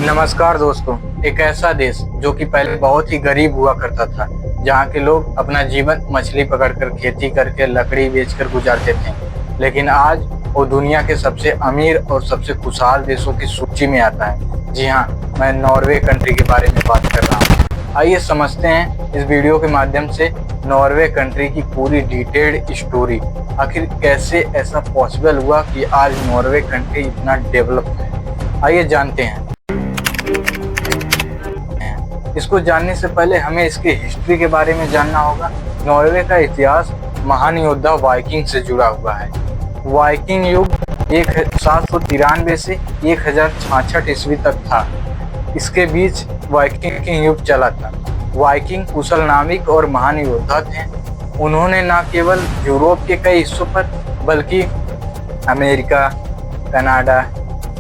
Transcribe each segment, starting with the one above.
नमस्कार दोस्तों। एक ऐसा देश जो कि पहले बहुत ही गरीब हुआ करता था, जहाँ के लोग अपना जीवन मछली पकड़कर, खेती करके, लकड़ी बेचकर गुजारते थे, लेकिन आज वो दुनिया के सबसे अमीर और सबसे खुशहाल देशों की सूची में आता है। जी हाँ, मैं नॉर्वे कंट्री के बारे में बात कर रहा हूँ। आइए समझते हैं इस वीडियो के माध्यम से नॉर्वे कंट्री की पूरी डिटेल्ड स्टोरी। आखिर कैसे ऐसा पॉसिबल हुआ कि आज नॉर्वे कंट्री इतना डेवलप है, आइए जानते हैं। इसको जानने से पहले हमें इसकी हिस्ट्री के बारे में जानना होगा। नॉर्वे का इतिहास महान योद्धा वाइकिंग से जुड़ा हुआ है। वाइकिंग युग 1793 से 1066 ईस्वी तक था। इसके बीच वाइकिंग युग चला था। वाइकिंग कुशल नाविक और महान योद्धा थे। उन्होंने न केवल यूरोप के कई हिस्सों पर बल्कि अमेरिका, कनाडा,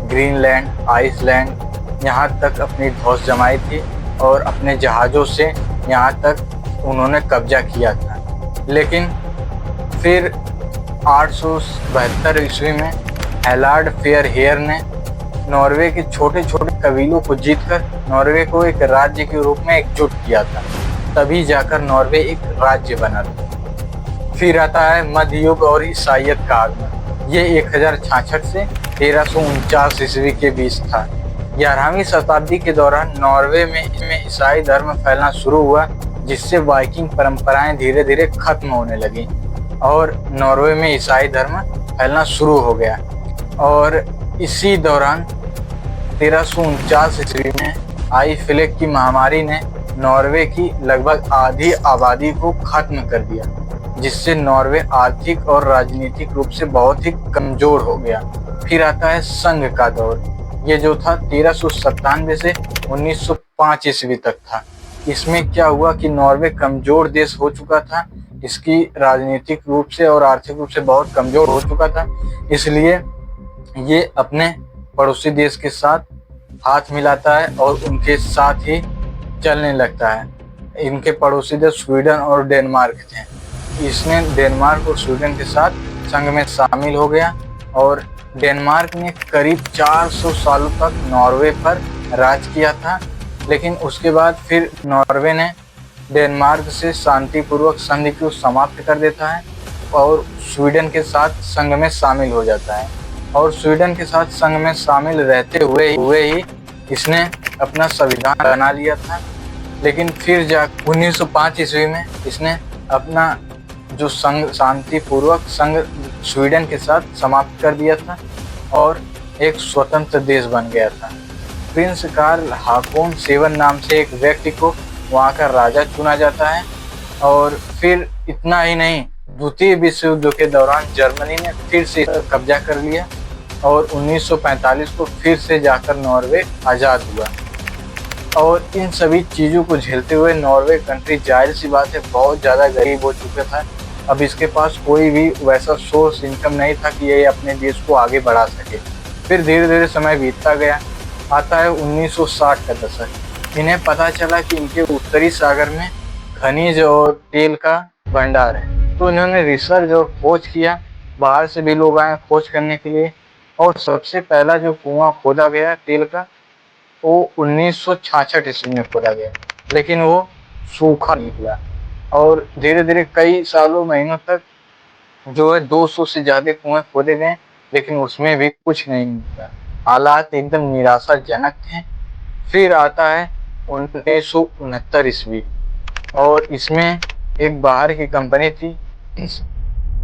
ग्रीनलैंड, आइसलैंड यहाँ तक अपनी धौंस जमाई थी और अपने जहाज़ों से यहाँ तक उन्होंने कब्जा किया था। लेकिन फिर 872 ईस्वी में हेलार्ड फेयरहेयर ने नॉर्वे के छोटे छोटे कबीलों को जीतकर नॉर्वे को एक राज्य के रूप में एकजुट किया था। तभी जाकर नॉर्वे एक राज्य बना था। फिर आता है मध्य युग और ईसाइयत का आगमन। ये 1066 से 1349 ईस्वी के बीच था। 11वीं शताब्दी के दौरान नॉर्वे में ईसाई धर्म फैलना शुरू हुआ, जिससे वाइकिंग परंपराएं धीरे धीरे खत्म होने लगी और नॉर्वे में ईसाई धर्म फैलना शुरू हो गया। और इसी दौरान 1349 ईस्वी में आई प्लेग की महामारी ने नॉर्वे की लगभग आधी आबादी को खत्म कर दिया, जिससे नॉर्वे आर्थिक और राजनीतिक रूप से बहुत ही कमजोर हो गया। फिर आता है संघ का दौर। ये जो था 1397 से 1905 ईस्वी तक था। इसमें क्या हुआ कि नॉर्वे कमजोर देश हो चुका था, इसकी राजनीतिक रूप से और आर्थिक रूप से बहुत कमजोर हो चुका था। इसलिए ये अपने पड़ोसी देश के साथ हाथ मिलाता है और उनके साथ ही चलने लगता है। इनके पड़ोसी देश स्वीडन और डेनमार्क थे। इसने डेनमार्क और स्वीडन के साथ संघ में शामिल हो गया और डेनमार्क ने करीब 400 सालों तक नॉर्वे पर राज किया था। लेकिन उसके बाद फिर नॉर्वे ने डेनमार्क से शांतिपूर्वक संधि को समाप्त कर देता है और स्वीडन के साथ संघ में शामिल हो जाता है। और स्वीडन के साथ संघ में शामिल रहते हुए ही इसने अपना संविधान बना लिया था। लेकिन फिर 1905 ईस्वी में इसने अपना जो संघ शांतिपूर्वक संघ स्वीडन के साथ समाप्त कर दिया था और एक स्वतंत्र देश बन गया था। प्रिंस कार्ल हाकोन सेवन नाम से एक व्यक्ति को वहाँ का राजा चुना जाता है। और फिर इतना ही नहीं, द्वितीय विश्व युद्ध के दौरान जर्मनी ने फिर से कब्जा कर लिया और 1945 को फिर से जाकर नॉर्वे आज़ाद हुआ। और इन सभी चीज़ों को झेलते हुए नॉर्वे कंट्री, जाहिर सी बात है, बहुत ज़्यादा गरीब हो चुका था। अब इसके पास कोई भी वैसा सोर्स इनकम नहीं था कि ये अपने देश को आगे बढ़ा सके। फिर धीरे धीरे समय बीतता गया। आता है 1960 का दशक। इन्हें पता चला कि इनके उत्तरी सागर में खनिज और तेल का भंडार है, तो इन्होंने रिसर्च और खोज किया। बाहर से भी लोग आए खोज करने के लिए। और सबसे पहला जो कुआं खोदा गया तेल का, वो 1966 ईस्वी में खोदा गया, लेकिन वो सूखा निकला। और धीरे धीरे कई सालों महीनों तक जो है 200 से ज़्यादा कुएं खोदे गए, लेकिन उसमें भी कुछ नहीं मिला। हालात एकदम निराशाजनक थे। फिर आता है 1969 ईस्वी और इसमें एक बाहर की कंपनी थी,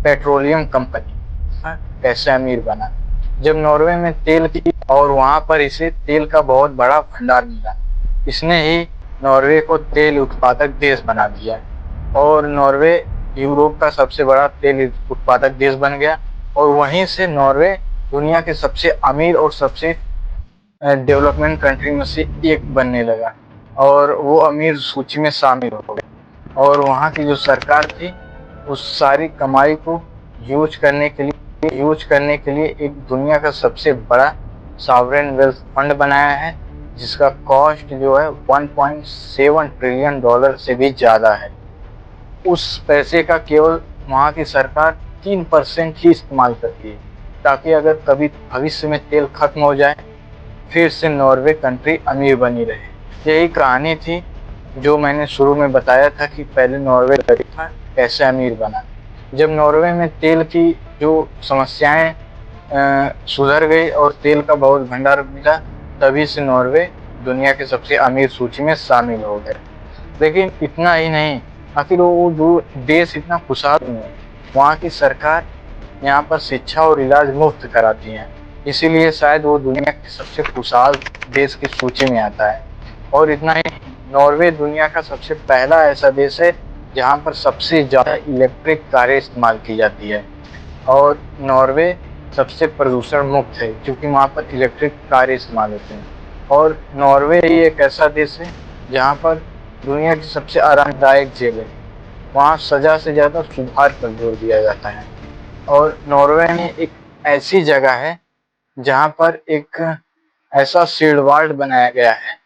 पेट्रोलियम कंपनी। कैसे अमीर बना जब नॉर्वे में तेल की, और वहाँ पर इसे तेल का बहुत बड़ा भंडार मिला। इसने ही नॉर्वे को तेल उत्पादक देश बना दिया और नॉर्वे यूरोप का सबसे बड़ा तेल उत्पादक देश बन गया। और वहीं से नॉर्वे दुनिया के सबसे अमीर और सबसे डेवलपमेंट कंट्री में से एक बनने लगा और वो अमीर सूची में शामिल हो गया। और वहाँ की जो सरकार थी, उस सारी कमाई को यूज करने के लिए एक दुनिया का सबसे बड़ा सॉवरेन वेल्थ फंड बनाया है, जिसका कॉस्ट जो है 1.7 ट्रिलियन डॉलर से भी ज़्यादा है। उस पैसे का केवल वहाँ की सरकार 3% ही इस्तेमाल करती है, ताकि अगर कभी भविष्य में तेल खत्म हो जाए, फिर से नॉर्वे कंट्री अमीर बनी रहे। यही कहानी थी जो मैंने शुरू में बताया था कि पहले नॉर्वे गरीब था, कैसे अमीर बना। जब नॉर्वे में तेल की जो समस्याएं सुधर गई और तेल का बहुत भंडार मिला, तभी से नॉर्वे दुनिया के सबसे अमीर सूची में शामिल हो गए। लेकिन इतना ही नहीं, आखिर वो जो देश इतना खुशहाल क्यों है? वहाँ की सरकार यहाँ पर शिक्षा और इलाज मुफ्त कराती है, इसीलिए शायद वो दुनिया के सबसे खुशहाल देश की सूची में आता है। और इतना ही, नॉर्वे दुनिया का सबसे पहला ऐसा देश है जहाँ पर सबसे ज़्यादा इलेक्ट्रिक कारें इस्तेमाल की जाती है। और नॉर्वे सबसे प्रदूषण मुक्त है क्योंकि वहाँ पर इलेक्ट्रिक कारें इस्तेमाल होती हैं। और नॉर्वे ही एक ऐसा देश है जहाँ पर दुनिया की सबसे आरामदायक जेल है, वहाँ सज़ा से ज़्यादा सुधार पर जोर दिया जाता है। और नॉर्वे में एक ऐसी जगह है जहाँ पर एक ऐसा सीड वाल्ड बनाया गया है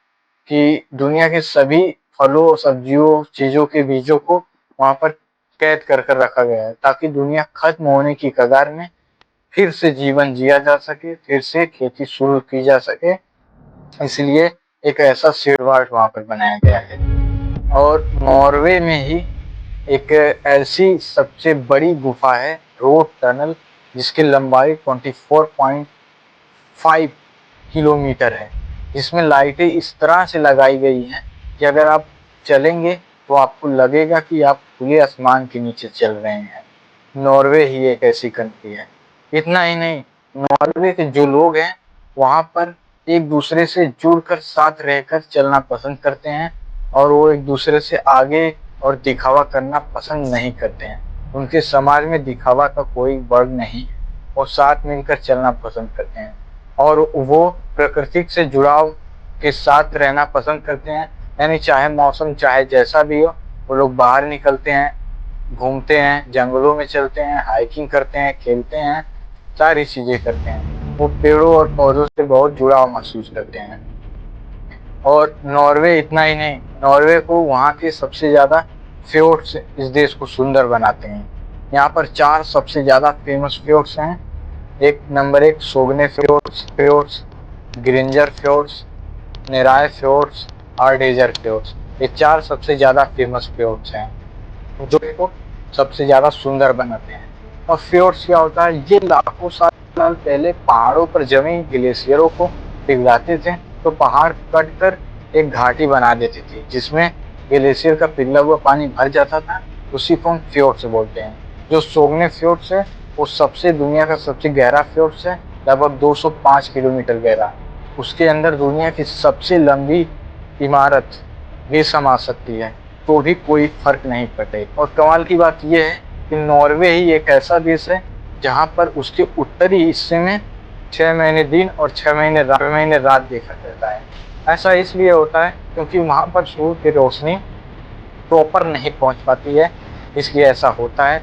कि दुनिया के सभी फलों, सब्जियों, चीज़ों के बीजों को वहाँ पर कैद कर कर रखा गया है, ताकि दुनिया खत्म होने की कगार में फिर से जीवन जिया जा सके, फिर से खेती शुरू की जा सके। इसलिए एक ऐसा सीड वाल्ड वहाँ पर बनाया गया है। और नॉर्वे में ही एक ऐसी सबसे बड़ी गुफा है, रोड टनल, जिसकी लंबाई 24.5 किलोमीटर है, जिसमें लाइटें इस तरह से लगाई गई हैं कि अगर आप चलेंगे तो आपको लगेगा कि आप खुले आसमान के नीचे चल रहे हैं। नॉर्वे ही एक ऐसी कंट्री है। इतना ही नहीं, नॉर्वे के जो लोग हैं वहाँ पर एक दूसरे से जुड़कर साथ रहकर चलना पसंद करते हैं, और वो एक दूसरे से आगे और दिखावा करना पसंद नहीं करते हैं। उनके समाज में दिखावा का कोई वर्ग नहीं है, वो साथ मिलकर चलना पसंद करते हैं और वो प्रकृति से जुड़ाव के साथ रहना पसंद करते हैं। यानी चाहे मौसम चाहे जैसा भी हो, वो लोग बाहर निकलते हैं, घूमते हैं, जंगलों में चलते हैं, हाइकिंग करते हैं, खेलते हैं, सारी चीज़ें करते हैं। वो पेड़ों और पौधों से बहुत जुड़ाव महसूस करते हैं। और नॉर्वे इतना ही नहीं, नॉर्वे को वहाँ के सबसे ज़्यादा फ्योर्ड्स इस देश को सुंदर बनाते हैं। यहाँ पर 4 सबसे ज़्यादा फेमस फ्योर्ड्स हैं। एक नंबर 1 सोगने फ्योर्ड्स, ग्रिंजर फ्योर्ड्स, नेराय फ्योर्ड्स, आर्डेजर फ्योर्ड्स। ये 4 सबसे ज़्यादा फेमस फ्योर्ड्स हैं जो को सबसे ज़्यादा सुंदर बनाते हैं। और फ्योर्ड्स क्या होता है, ये लाखों साल पहले पहाड़ों पर जमी ग्लेशियरों को पिघलाते थे, तो पहाड़ कट कर एक घाटी बना देती थी जिसमें ग्लेशियर का पिघला हुआ पानी भर जाता था। उसी को हम फ्योर्ड्स बोलते हैं। जो सोगने फ्योर्ड्स है वो सबसे दुनिया का सबसे गहरा फ्योर्ड्स है, लगभग 205 किलोमीटर गहरा। उसके अंदर दुनिया की सबसे लंबी इमारत भी समा सकती है, तो भी कोई फर्क नहीं पड़ेगा। और कमाल की बात यह है कि नॉर्वे ही एक ऐसा देश है जहाँ पर उसके उत्तरी हिस्से में 6 महीने दिन और 6 महीने रात देखा जाता है। ऐसा इसलिए होता है क्योंकि वहाँ पर सूर्य की रोशनी प्रॉपर नहीं पहुँच पाती है, इसलिए ऐसा होता है।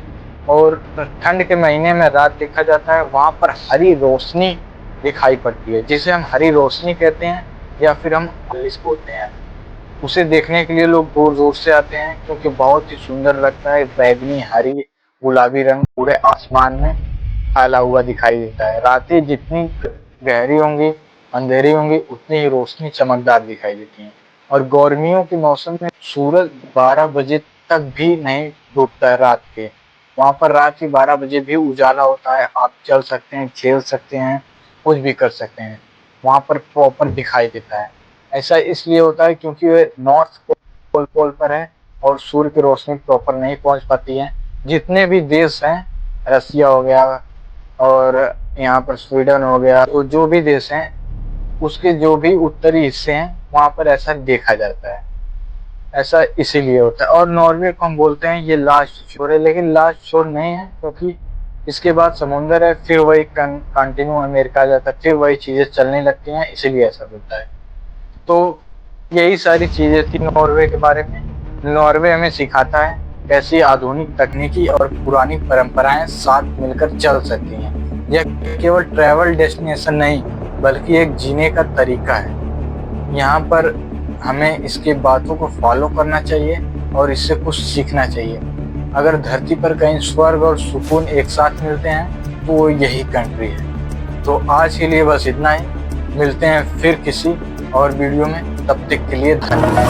और ठंड के महीने में रात देखा जाता है, वहाँ पर हरी रोशनी दिखाई पड़ती है, जिसे हम हरी रोशनी कहते हैं या फिर हम आलिस बोलते हैं। उसे देखने के लिए लोग दूर दूर से आते हैं क्योंकि बहुत ही सुंदर लगता है। बैगनी, हरी, गुलाबी रंग पूरे आसमान में फैला हुआ दिखाई देता है। रातें जितनी गहरी होंगी, अंधेरी होंगी, उतनी ही रोशनी चमकदार दिखाई देती है। और गर्मियों के मौसम में सूरज 12 बजे तक भी नहीं डूबता है रात के। वहाँ पर रात के 12 बजे भी उजाला होता है, आप चल सकते हैं, खेल सकते हैं, कुछ भी कर सकते हैं। वहाँ पर प्रॉपर दिखाई देता है। ऐसा इसलिए होता है क्योंकि वह नॉर्थ पोल पर है और सूर्य की रोशनी प्रॉपर नहीं पहुँच पाती है। जितने भी देश हैं, रसिया हो गया और यहाँ पर स्वीडन हो गया, तो जो भी देश हैं उसके जो भी उत्तरी हिस्से हैं वहाँ पर ऐसा देखा जाता है। ऐसा इसीलिए होता है। और नॉर्वे को हम बोलते हैं ये लास्ट शोर है, लेकिन लास्ट शोर नहीं है क्योंकि इसके बाद समुंदर है, फिर वही कंटिन्यू अमेरिका आ जाता है, फिर वही चीज़ें चलने लगती हैं, इसीलिए ऐसा होता है। तो यही सारी चीज़ें थी नॉर्वे के बारे में। नॉर्वे हमें सिखाता है कैसी आधुनिक तकनीकी और पुरानी परंपराएं साथ मिलकर चल सकती हैं। यह केवल ट्रैवल डेस्टिनेशन नहीं बल्कि एक जीने का तरीका है। यहाँ पर हमें इसके बातों को फॉलो करना चाहिए और इससे कुछ सीखना चाहिए। अगर धरती पर कहीं स्वर्ग और सुकून एक साथ मिलते हैं तो वो यही कंट्री है। तो आज के लिए बस इतना ही। मिलते हैं फिर किसी और वीडियो में, तब तक के लिए धन्यवाद।